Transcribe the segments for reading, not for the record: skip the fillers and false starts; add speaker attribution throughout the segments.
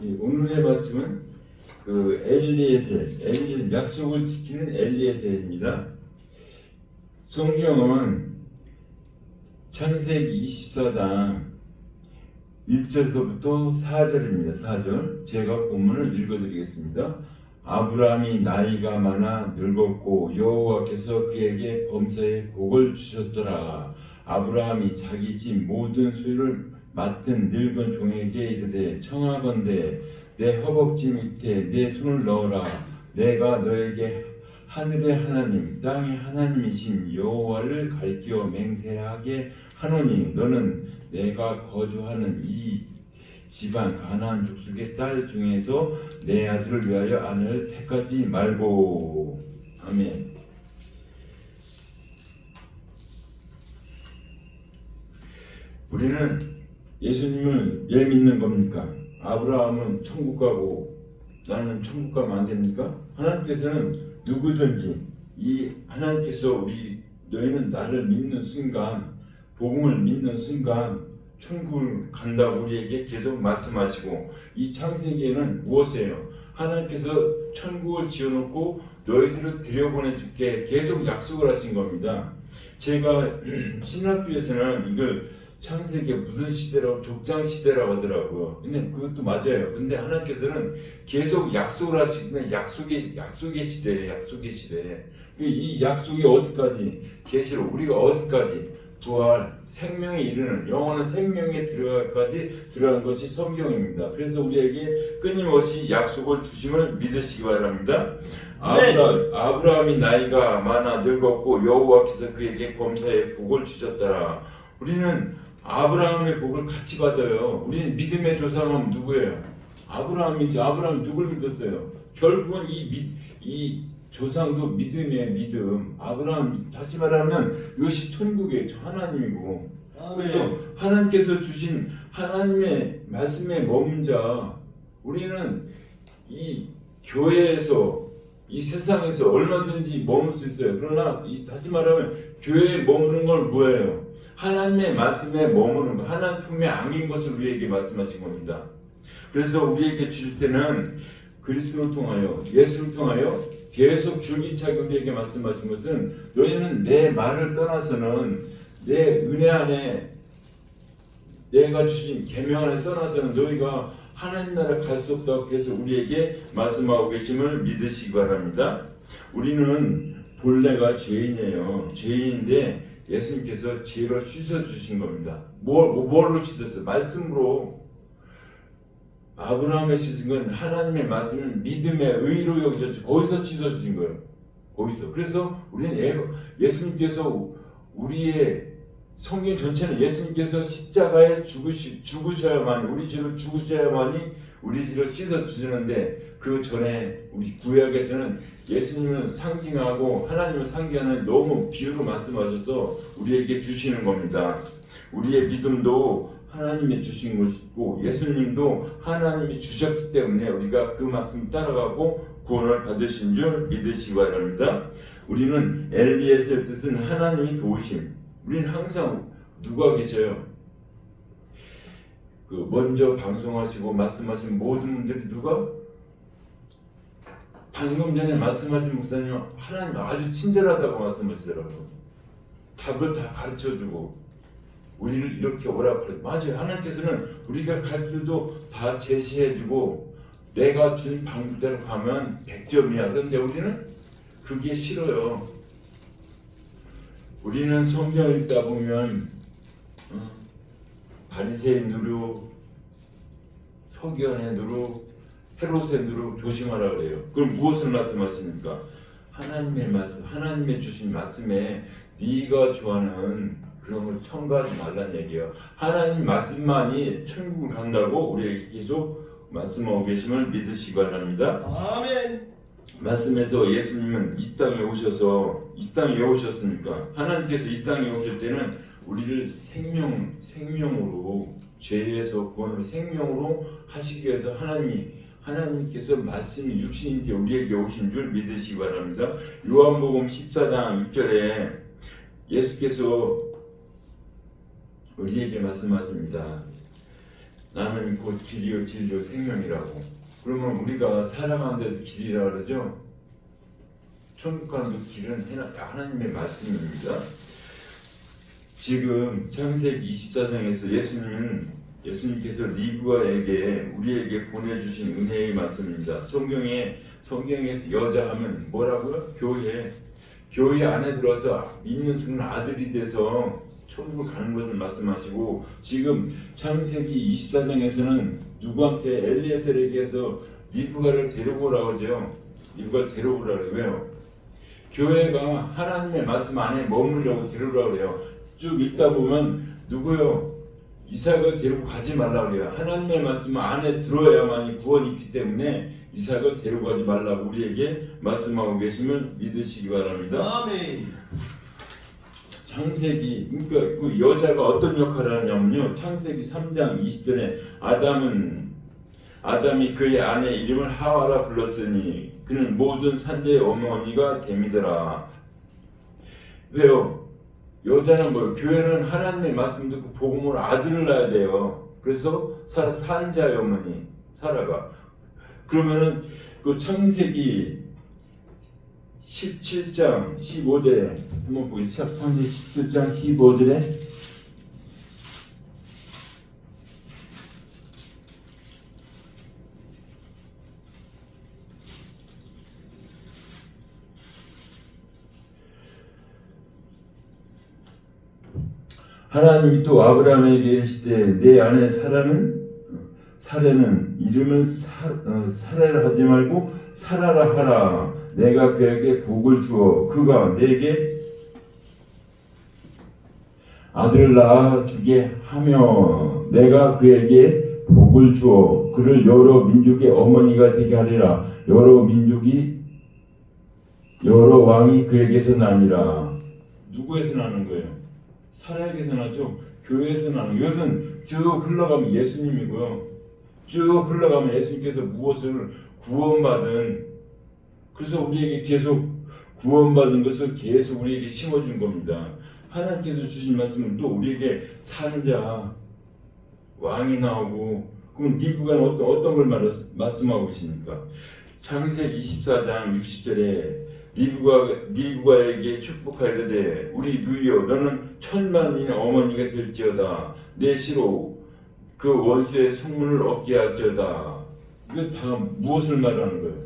Speaker 1: 오늘의 말씀은 그 엘리에셀 약속을 지키는 엘리에셀입니다. 성경은 창세기 24장 1절서부터 4절입니다. 4절 제가 본문을 읽어드리겠습니다. 아브라함이 나이가 많아 늙었고 여호와께서 그에게 범사에 복을 주셨더라. 아브라함이 자기 집 모든 소유를 맡은 늙은 종에게 이르되 청하건대 내 허벅지 밑에 내 손을 넣어라. 내가 너에게 하늘의 하나님 땅의 하나님이신 여호와를 가리켜 맹세하게 하노니 너는 내가 거주하는 이 집안 가나안 족속의 딸 중에서 내 아들을 위하여 아내를 택하지 말고. 아멘. 우리는 예수님을 왜 믿는 겁니까? 아브라함은 천국 가고 나는 천국 가면 안 됩니까? 하나님께서는 누구든지 하나님께서 너희는 나를 믿는 순간, 복음을 믿는 순간 천국을 간다고 우리에게 계속 말씀하시고, 이 창세기에는 무엇이에요? 하나님께서 천국을 지어놓고 너희들을 들여보내줄게 계속 약속을 하신 겁니다. 제가 신학교에서는 이걸 창세기 무슨 시대라고 족장시대라고 하더라고요. 근데 그것도 맞아요. 근데 하나님께서는 계속 약속을 하시면 약속의 시대예요. 약속의 시대. 이 약속이 어디까지? 계시록 우리가 어디까지? 부활, 생명에 이르는 영원한 생명에 들어간 것이 성경입니다. 그래서 우리에게 끊임없이 약속을 주심을 믿으시기 바랍니다. 네. 아브라함이 나이가 많아 늙었고 여호와께서 그에게 범사에 복을 주셨더라. 우리는 아브라함의 복을 같이 받아요. 우리는 믿음의 조상은 누구예요? 아브라함이죠. 아브라함 누굴 믿었어요? 결국은 이 조상도 믿음이에요. 믿음. 아브라함, 다시 말하면 이것이 천국이에요. 하나님이고. 그래서 하나님께서 주신 하나님의 말씀에 머문 자, 우리는 이 교회에서 이 세상에서 얼마든지 머물 수 있어요. 그러나 다시 말하면 교회에 머무는 건 뭐예요? 하나님의 말씀에 머무는 것, 하나님 품에 안긴 것을 우리에게 말씀하신 겁니다. 그래서 우리에게 줄 때는 그리스도를 통하여, 예수를 통하여 계속 줄기차게 우리에게 말씀하신 것은, 너희는 내 말을 떠나서는, 내 은혜 안에 내가 주신 계명 안에 떠나서는 너희가 하나님 나라 갈 수 없다고 계속 우리에게 말씀하고 계심을 믿으시기 바랍니다. 우리는 본래가 죄인이에요. 죄인인데 예수님께서 죄를 씻어주신 겁니다. 뭘로 씻었어요? 말씀으로. 아브라함의 씻은 건 하나님의 말씀을 믿음의 의로 여기서 거기서 씻어주신 거예요. 거기서. 그래서 우리는 예수님께서 우리의 성경 전체는 예수님께서 십자가에 죽으셔야만이, 우리 죄를 죽으셔야만이 우리 죄를 씻어주시는데, 그 전에 우리 구약에서는 예수님을 상징하고 하나님을 상징하는 너무 비유로 말씀하셔서 우리에게 주시는 겁니다. 우리의 믿음도 하나님이 주신 것이고 예수님도 하나님이 주셨기 때문에 우리가 그 말씀을 따라가고 구원을 받으신 줄 믿으시기 바랍니다. 우리는 엘리에셀 뜻은 하나님이 도우심. 우리는 항상 누가 계셔요? 그 먼저 방송하시고 말씀하신 모든 분들이 누가? 방금 전에 말씀하신 목사님 하나님 아주 친절하다고 말씀하시더라고요. 답을 다 가르쳐주고 우리를 이렇게 오라 그래. 맞아요. 하나님께서는 우리가 갈 길도 다 제시해주고 내가 준 방법대로 가면 100점이야. 그런데 우리는 그게 싫어요. 우리는 성경을 읽다 보면 바리새인 누룩, 서기관의 누룩, 헤롯의 누룩 조심하라 그래요. 그럼 무엇을 말씀하십니까? 하나님의 말씀, 하나님의 주신 말씀에 네가 좋아하는 그런 걸 첨가하지 말라는 얘기예요. 하나님 말씀만이 천국을 간다고 우리에게 계속 말씀하고 계심을 믿으시기 바랍니다. 아멘. 말씀에서 예수님은 이 땅에 왜 오셨습니까? 하나님께서 이 땅에 오실 때는 우리를 생명으로 죄에서 구원을 생명으로 하시기 위해서 하나님께서 말씀이 육신인 게 우리에게 오신 줄 믿으시기 바랍니다. 요한복음 14장 6절에 예수께서 우리에게 말씀하십니다. 나는 곧 길이요 진리요 생명이라고. 그러면 우리가 살아가는 데도 길이라 그러죠. 천국 가는 길은 하나님의 말씀입니다. 지금 창세기 24장에서 예수님께서 리브가에게 우리에게 보내주신 은혜의 말씀입니다. 성경에서 여자 하면 뭐라고요? 교회 안에 들어서 믿는 순간 아들이 돼서 천국을 가는 것을 말씀하시고, 지금 창세기 24장에서는 누구한테? 엘리에셀에게서 리브가를 데려오라고 하죠. 리브가를 데려오라고 해요. 교회가 하나님의 말씀 안에 머무르려고 데려오라고 해요. 쭉 읽다 보면 누구요? 이삭을 데리고 가지 말라고 그래요. 하나님의 말씀 안에 들어야만이 구원이 있기 때문에 이삭을 데리고 가지 말라고 우리에게 말씀하고 계심을 믿으시기 바랍니다.
Speaker 2: 아멘.
Speaker 1: 창세기, 그러니까 그 여자가 어떤 역할을 하냐면요, 창세기 3장 20절에 아담이 그의 아내 이름을 하와라 불렀으니 그는 모든 산자의 어머니가 됨이더라. 왜요? 여자는 뭐예요? 교회는 하나님의 말씀 듣고 복음으로 아들을 낳아야 돼요. 그래서 산자의 어머니 사라가. 그러면은 그 창세기 17장 15절에 한번 보겠습니다. 창세기 17장 15절에 하나님이 또 아브라함에게 이르시되 내 아내 사레는 이름을 사레라 하지 말고 사라라 하라. 내가 그에게 복을 주어 그가 내게 아들을 낳아 주게 하며 내가 그에게 복을 주어 그를 여러 민족의 어머니가 되게 하리라. 여러 왕이 그에게서 나니라. 누구에서 나는 거예요? 사라에게서 나죠. 교회에서 나는. 이것은 쭉 흘러가면 예수님이고요. 쭉 흘러가면 예수님께서 무엇을 구원받은, 그래서 우리에게 계속 구원받은 것을 계속 우리에게 심어준 겁니다. 하나님께서 주신 말씀은 또 우리에게 산자, 왕이 나오고. 그럼 리브가는 어떤 걸 말씀하고 계십니까? 창세기 24장 60절에 리브가에게 축복하여되 우리 누이여 너는 천만인의 어머니가 될지어다. 내 시로 그 원수의 성문을 얻게 할지어다. 이거 다 무엇을 말하는 거예요?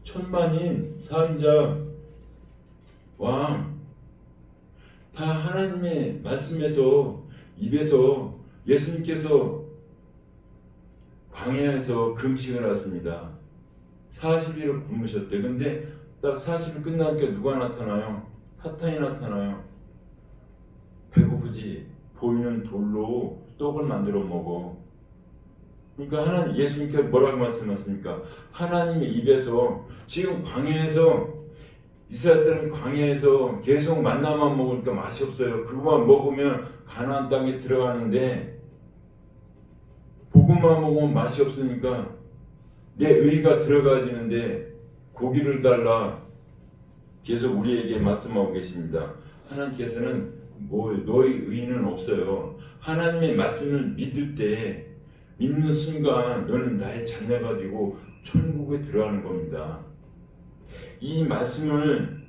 Speaker 1: 천만인, 산자, 왕, 다 하나님의 말씀에서 입에서 예수님께서 광야에서 금식을 하십니다. 40일을 굶으셨대. 근데 딱 40일 끝나니까 누가 나타나요? 사탄이 나타나요. 배고프지? 보이는 돌로 떡을 만들어 먹어. 그러니까 예수님께서 뭐라고 말씀하십니까? 하나님의 입에서 지금 광야에서 이스라엘 사람이 광야에서 계속 만나만 먹으니까 맛이 없어요. 그거만 먹으면 가나안 땅에 들어가는데 복음만 먹으면 맛이 없으니까 내 의가 들어가야 되는데 고기를 달라 계속 우리에게 말씀하고 계십니다. 하나님께서는 너의 의는 없어요. 하나님의 말씀을 믿는 순간 너는 나의 자녀가 되고 천국에 들어가는 겁니다. 이 말씀을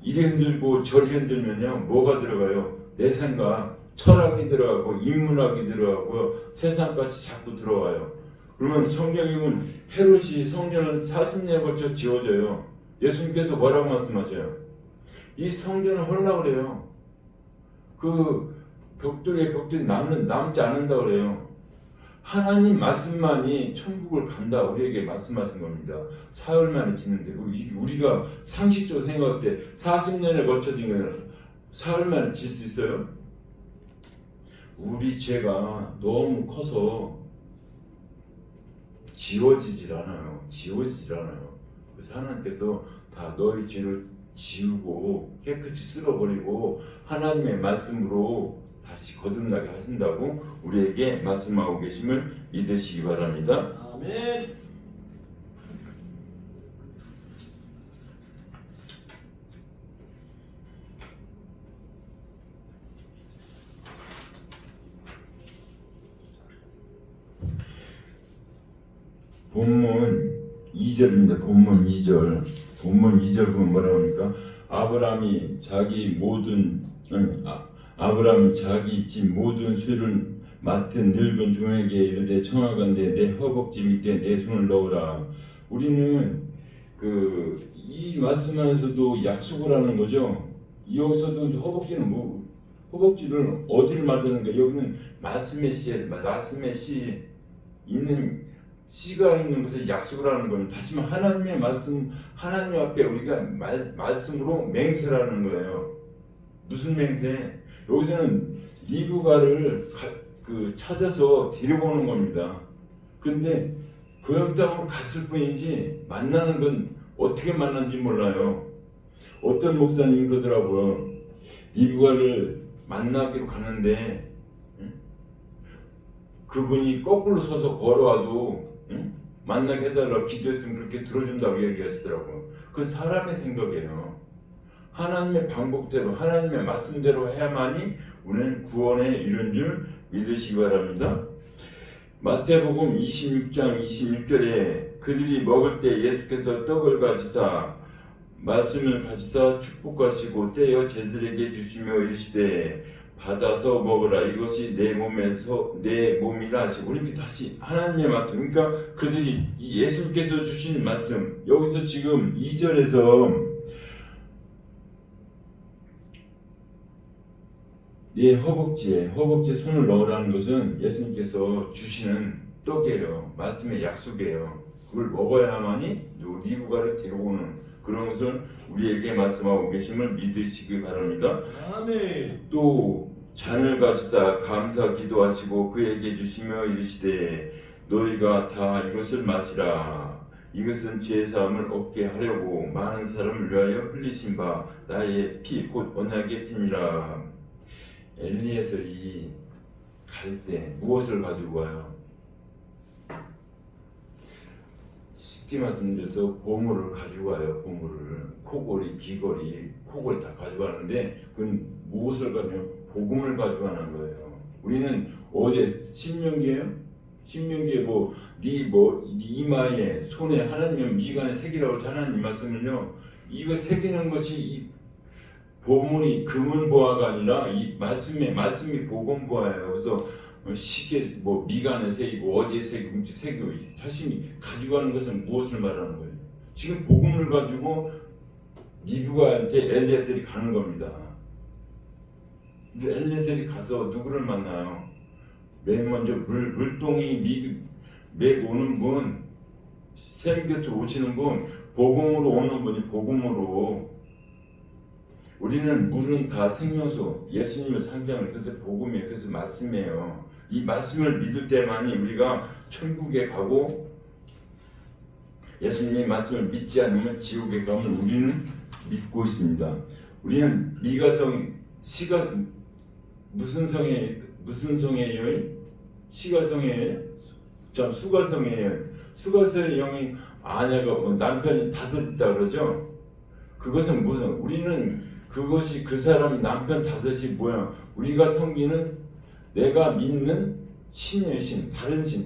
Speaker 1: 이리 흔들고 저리 흔들면요, 뭐가 들어가요? 내 생각, 철학이 들어가고 인문학이 들어가고 세상까지 자꾸 들어와요. 그러면 성경이면 헤롯이 성전을 40년에 걸쳐 지어져요. 예수님께서 뭐라고 말씀하셔요? 이 성전을 헐라 그래요. 그 벽돌이 남지 않는다 그래요. 하나님 말씀만이 천국을 간다 우리에게 말씀하신 겁니다. 사흘 만에 짓는데 우리가 상식적으로 생각할 때 40년에 걸쳐 지면 사흘 만에 질 수 있어요? 우리 죄가 너무 커서 지워지질 않아요. 그래서 하나님께서 다 너희 죄를 지우고 깨끗이 쓸어버리고 하나님의 말씀으로 다시 거듭나게 하신다고 우리에게 말씀하고 계심을 믿으시기 바랍니다.
Speaker 2: 아멘.
Speaker 1: 본문 2절입니다. 본문 2절. 본문 2절 보면 뭐라고 합니까? 아브라함이 자기 집 모든 소유를 맡은 늙은 종에게 이르되 청하건대 내 허벅지 밑에 내 손을 넣으라. 우리는 이 말씀에서도 약속을 하는 거죠. 여기서도 허벅지를 어디를 말하는가? 여기는 말씀의 씨 있는 씨가 있는 곳에 약속을 하는 겁니다. 다시 말해 하나님의 말씀, 하나님 앞에 우리가 말씀으로 맹세를 하는 거예요. 무슨 맹세? 여기서는 리브가를 찾아서 데려오는 겁니다. 근데 고향 땅으로 갔을 뿐이지 만나는 건 어떻게 만난지 몰라요. 어떤 목사님이 그러더라고요. 리브가를 만나기로 가는데 그분이 거꾸로 서서 걸어와도 만나게 해달라고 기도했으면 그렇게 들어준다고 얘기하시더라고요. 그 사람의 생각이에요. 하나님의 방법대로 하나님의 말씀대로 해야만이 우리는 구원에 이른 줄 믿으시기 바랍니다. 마태복음 26장 26절에 그들이 먹을 때 예수께서 떡을 가지사 말씀을 가지사 축복하시고 떼어 제자들에게 주시며 이르시되 받아서 먹으라 이것이 내 몸이라 하시고. 우리 다시 하나님의 말씀, 그러니까 그들이 예수께서 주신 말씀, 여기서 지금 2절에서 내 허벅지에 손을 넣으라는 것은 예수님께서 주시는 떡이에요. 말씀의 약속이에요. 그걸 먹어야만이 리브가를 데려오는 그런 것을 우리에게 말씀하고 계심을 믿으시기 바랍니다.
Speaker 2: 아멘.
Speaker 1: 또 잔을 가지사 감사 기도하시고 그에게 주시며 이르시되 너희가 다 이것을 마시라. 이것은 죄 사함을 얻게 하려고 많은 사람을 위하여 흘리신 바 나의 피 곧 언약의 피니라. 엘리에셀이 갈 때 무엇을 가지고 와요? 쉽게 말씀드려서 보물을 가지고 와요. 보물을 코골이, 귀걸이, 코골이 다 가져가는데 그건 무엇을 가지고 복음을 가져가는 거예요. 우리는 어제 신명기에 네 이마에 손에 하나님의 미간에 새기라고 하나님 말씀을요. 이거 새기는 것이 이 보물이 금은보화가 아니라 이 말씀이 복음보화예요. 그래서 시계 미간에 새기고 어디에 새기고 자신이 가지고 가는 것은 무엇을 말하는 거예요? 지금 복음을 가지고 리브가한테 엘리에셀이 가는 겁니다. 엘리에셀이 가서 누구를 만나요? 맨 먼저 물동이 오는 분, 샘 곁으로 오시는 분, 복음으로 오는 분이 복음으로. 우리는 물은 다 생명수, 예수님의 상징을, 그래서 복음이에요. 그래서 말씀이에요. 이 말씀을 믿을 때만이 우리가 천국에 가고, 예수님의 말씀을 믿지 않으면 지옥에 가면 우리는 믿고 있습니다. 우리는 시가 무슨 성이에요? 시가성이에요? 수가성이에요. 수가성의 영이 아내가 남편이 5 있다 그러죠. 그것은 우리는 그것이 그 사람이 남편 5이 뭐야? 우리가 섬기는 내가 믿는 신의 신, 다른 신.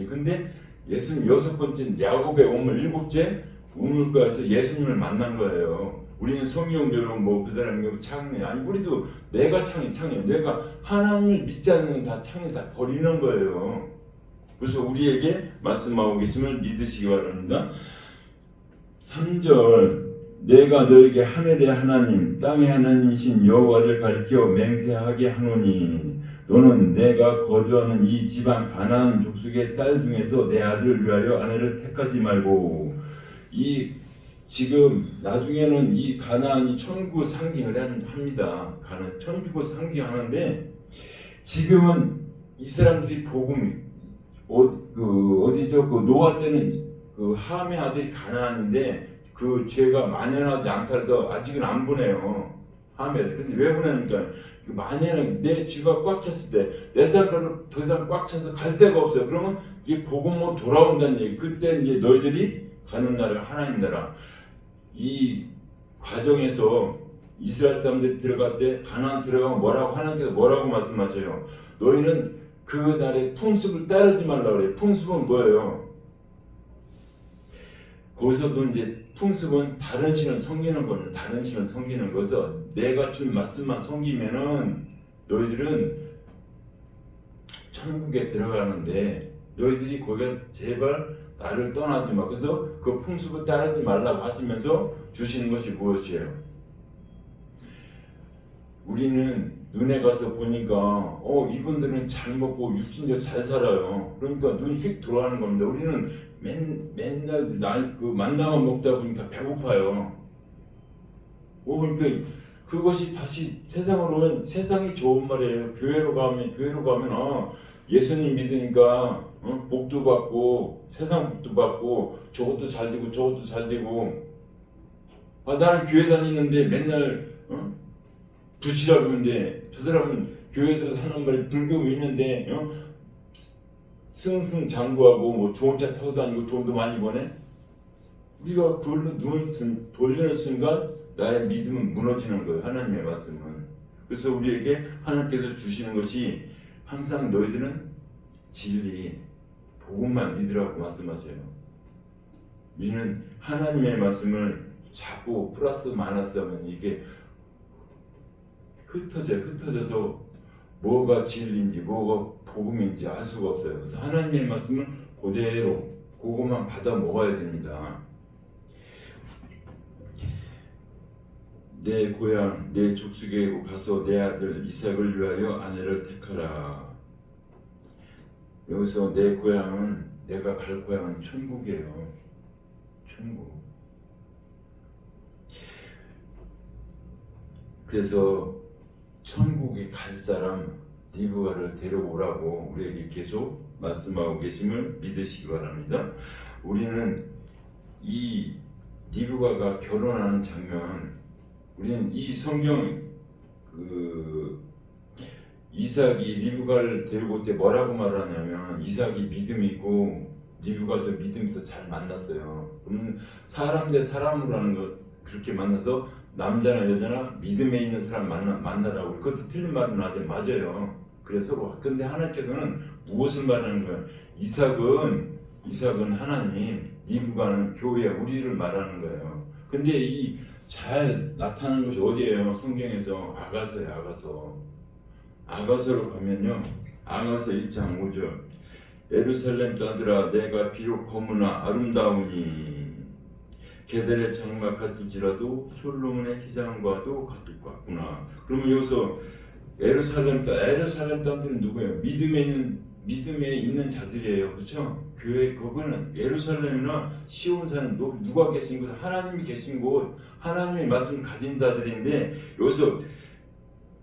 Speaker 1: 근데 예수님 6번째 야곱의 오물 7째 우물가에서 예수님을 만난 거예요. 우리는 성경대로 그 사람이 창이 아니 우리도 내가 창이 내가 하나님을 믿지 않는 다 창이 다 버리는 거예요. 그래서 우리에게 말씀하고 계심을 믿으시기 바랍니다. 3절 내가 너에게 하늘의 하나님 땅의 하나님이신 여호와를 가리켜 맹세하게 하노니 너는 내가 거주하는 이 지방 가나안 족속의 딸 중에서 내 아들을 위하여 아내를 택하지 말고. 이 지금 나중에는 이 가나안이 천국을 상징을 합니다. 천국을 상징하는데 지금은 이 사람들이 복음이 어디죠? 노아 때는 함의 아들이 가나안인데 그 죄가 만연하지 않다 해서 아직은 안 보내요. 함의 아들. 근데 왜 보내니까 만연한 내 쥐가 꽉 찼을 때 내 생각으로 더 이상 꽉 차서 갈 데가 없어요. 그러면 이게 복음으로 돌아온다는 얘기. 그때 이제 너희들이 가는 나라가 하나님 나라. 이 과정에서 이스라엘 사람들이 들어갈 때 가나안 들어가면 하나님께서 뭐라고 말씀하세요? 너희는 그 날의 풍습을 따르지 말라 그래요. 풍습은 뭐예요? 거기서도 이제 풍습은 다른 신을 섬기는 거는 다른 신을 섬기는 거서 내가 준 말씀만 섬기면은 너희들은 천국에 들어가는데 너희들이 거기에 제발 나를 떠나지 마. 그래서 그 풍습을 따르지 말라고 하시면서 주시는 것이 무엇이에요? 우리는 눈에 가서 보니까 이분들은 잘 먹고 육신적으로 잘 살아요. 그러니까 눈이 휙 돌아가는 겁니다. 우리는 맨날 그 만나만 먹다 보니까 배고파요. 그러니까 그것이 다시 세상으로 오면 세상이 좋은 말이에요. 교회로 가면 예수님 믿으니까 복도 받고 세상 복도 받고 저것도 잘 되고 저것도 잘 되고 나는 교회 다니는데 맨날 부치라고 하는데 저 사람은 교회 들어서 하는 말이 불교 믿는데 승승장구하고 뭐 좋은 차 타고 다니고 돈도 많이 버네. 우리가 그걸로 눈을 돌리는 순간 나의 믿음은 무너지는 거예요. 하나님의 말씀은. 그래서 우리에게 하나님께서 주시는 것이 항상 너희들은 진리 복음만 믿으라고 말씀하세요. 우리는 하나님의 말씀을 자꾸 플러스 마이너스 하면 이게 흩어져서 뭐가 진리인지 뭐가 복음인지 알 수가 없어요. 그래서 하나님의 말씀을 그대로 그것만 받아 먹어야 됩니다. 내 고향 내 족속에 가서 내 아들 이삭을 위하여 아내를 택하라. 여기서 내 고향은 내가 갈 고향은 천국이에요. 천국. 그래서 천국에 갈 사람 리브가를 데려오라고 우리에게 계속 말씀하고 계심을 믿으시기 바랍니다. 우리는 이 리브가가 결혼하는 장면, 우리는 이 성경 이삭이 리브가를 데리고 올 때 뭐라고 말하냐면 이삭이 믿음이 있고 리브가도 믿음이 있어 잘 만났어요. 그러면 사람 대 사람으로 하는 것 그렇게 만나서 남자나 여자나 믿음에 있는 사람 만나라고. 그것도 틀린 말은 맞아요. 그래 서로. 근데 하나님께서는 무엇을 말하는 거예요? 이삭은 하나님, 리브가는 교회, 우리를 말하는 거예요. 근데 이 잘 나타나는 것이 어디예요? 성경에서 아가서예요. 아가서로 가면요. 아가서 1장 5절. 예루살렘 딸들아 내가 비록 검으나 아름다우니 게델의 장막 같을지라도 솔로몬의 희장과도 같구나. 그러면 여기서 예루살렘 딸들은 누구예요? 믿음에 있는 자들이에요. 그렇죠? 교회 그거는 예루살렘이나 시온산은 누가 계신 곳? 하나님이 계신 곳, 하나님의 말씀을 가진 자들인데 여기서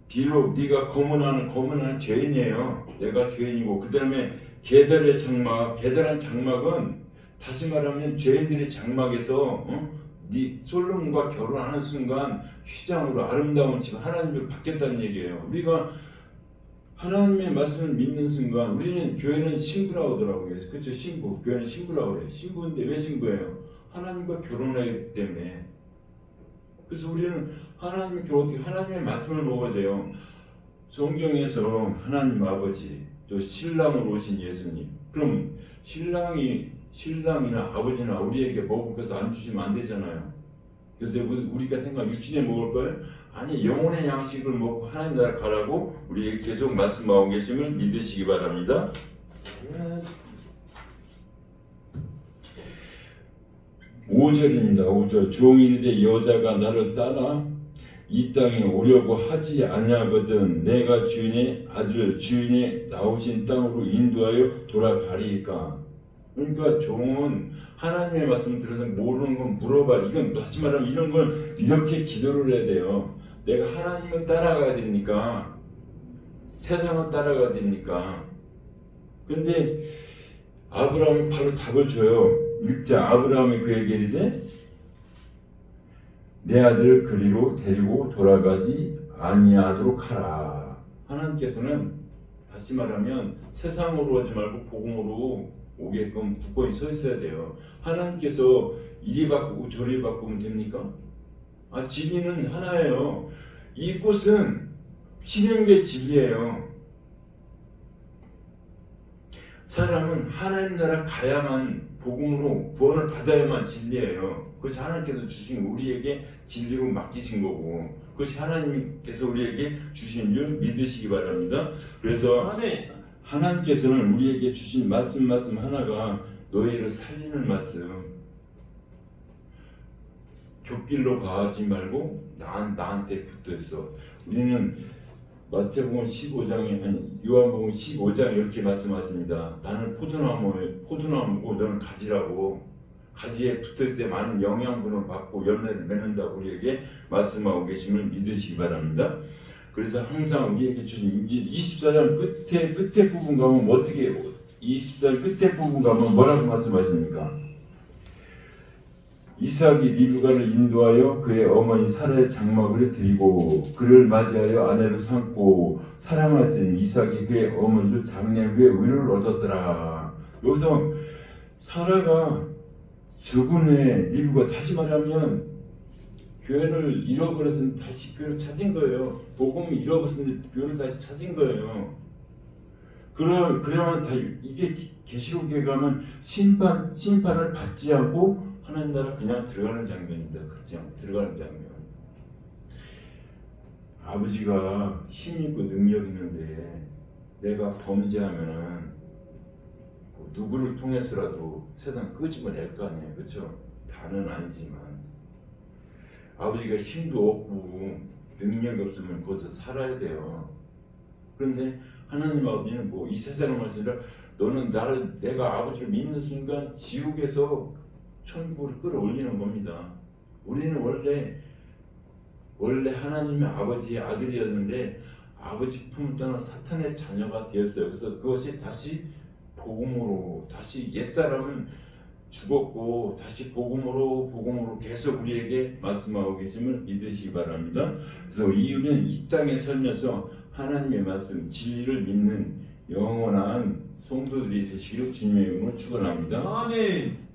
Speaker 1: 비록 네가 검은하는 죄인이에요. 내가 죄인이고 그 다음에 게델의 장막, 게델한 장막은 다시 말하면 죄인들의 장막에서 네 솔로몬과 결혼하는 순간 휘장으로 아름다운 집 하나님을 받겠다는 얘기예요. 우리가 하나님의 말씀을 믿는 순간 우리는 교회는 신부라고 하더라고요. 그렇죠? 신부. 교회는 신부라고 그래요. 신부인데 왜 신부예요? 하나님과 결혼하기 때문에. 그래서 우리는 하나님의 말씀을 먹어야 돼요. 성경에서 하나님 아버지 또 신랑으로 오신 예수님. 그럼 신랑이나 아버지나 우리에게 먹을 것을 안 주시면 안 되잖아요. 그래서 우리가 육신에 먹을 거예요? 아니 영혼의 양식을 먹고 하나님 나라 가라고 우리에게 계속 말씀하고 계심을 믿으시기 바랍니다. 5절입니다. 5절. 종인인데 여자가 나를 따라 이 땅에 오려고 하지 아니하거든 내가 주인의 아들을 주인의 나오신 땅으로 인도하여 돌아가리이까. 그러니까 종은 하나님의 말씀 들어서 모르는 건 물어봐. 이건 다시 말하면 이런 걸 이렇게 기도를 해야 돼요. 내가 하나님을 따라가야 됩니까? 세상을 따라가야 됩니까? 근데 아브라함이 바로 답을 줘요. 6장 아브라함이 그에게 이르되 내 아들을 그리로 데리고 돌아가지 아니하도록 하라. 하나님께서는 다시 말하면 세상으로 하지 말고 복음으로 오게끔 굳건히 서 있어야 돼요. 하나님께서 이리 바꾸고 저리 바꾸면 됩니까? 진리는 하나예요. 이 꽃은 심는 게 진리예요. 사람은 하나님 나라 가야만 복음으로 구원을 받아야만 진리예요. 그것이 하나님께서 주신 우리에게 진리로 맡기신 거고 그것이 하나님께서 우리에게 주신 줄 믿으시기 바랍니다. 그래서
Speaker 2: 아멘.
Speaker 1: 하나님께서는 우리에게 주신 말씀 하나가 너희를 살리는 말씀. 곁길로 가지 말고 나한테 붙어 있어. 우리는 마태복음 15장에 아니 요한복음 15장 이렇게 말씀하십니다. 나는 포도나무고 너는 가지라고. 가지에 붙어 있어야 많은 영양분을 받고 열매를 맺는다고 우리에게 말씀하고 계심을 믿으시기 바랍니다. 그래서 항상 우리에게 주신 24장 끝에 부분 가면 어떻게 24장 끝에 부분 가면 뭐라고 말씀하십니까? 이삭이 리브가를 인도하여 그의 어머니 사라의 장막을 드리고 그를 맞이하여 아내로 삼고 사랑하였으니 이삭이 그의 어머니를 장례 후에 의를 얻었더라. 여기서 사라가 죽은 후에 리브가 다시 말하면 교회를 잃어버려서 다시 교회를 찾은 거예요. 복음을 잃어버렸는데 교회를 다시 찾은 거예요. 그러면 다 이게 계시록에 가면 심판을 받지 않고 하나님 나라 그냥 들어가는 장면입니다. 그냥 들어가는 장면. 아버지가 힘 있고 능력 있는데 내가 범죄하면은 누구를 통해서라도 세상 끄집어낼 거 아니에요. 그렇죠? 다는 아니지만 아버지가 힘도 없고 능력이 없으면 거기서 살아야 돼요. 그런데 하나님 아버지는 뭐 이 세상을 말씀드려 너는 내가 아버지를 믿는 순간 지옥에서 천국으로 끌어올리는 겁니다. 우리는 원래 하나님의 아버지의 아들이었는데 아버지 품을 떠나 사탄의 자녀가 되었어요. 그래서 그것이 다시 복음으로 다시 옛사람은 죽었고 다시 복음으로 계속 우리에게 말씀하고 계심을 믿으시기 바랍니다. 그래서 우리는 이 땅에 살면서 하나님의 말씀 진리를 믿는 영원한 성도들이 되시기를 주님의 이름으로 축원합니다.
Speaker 2: 아멘.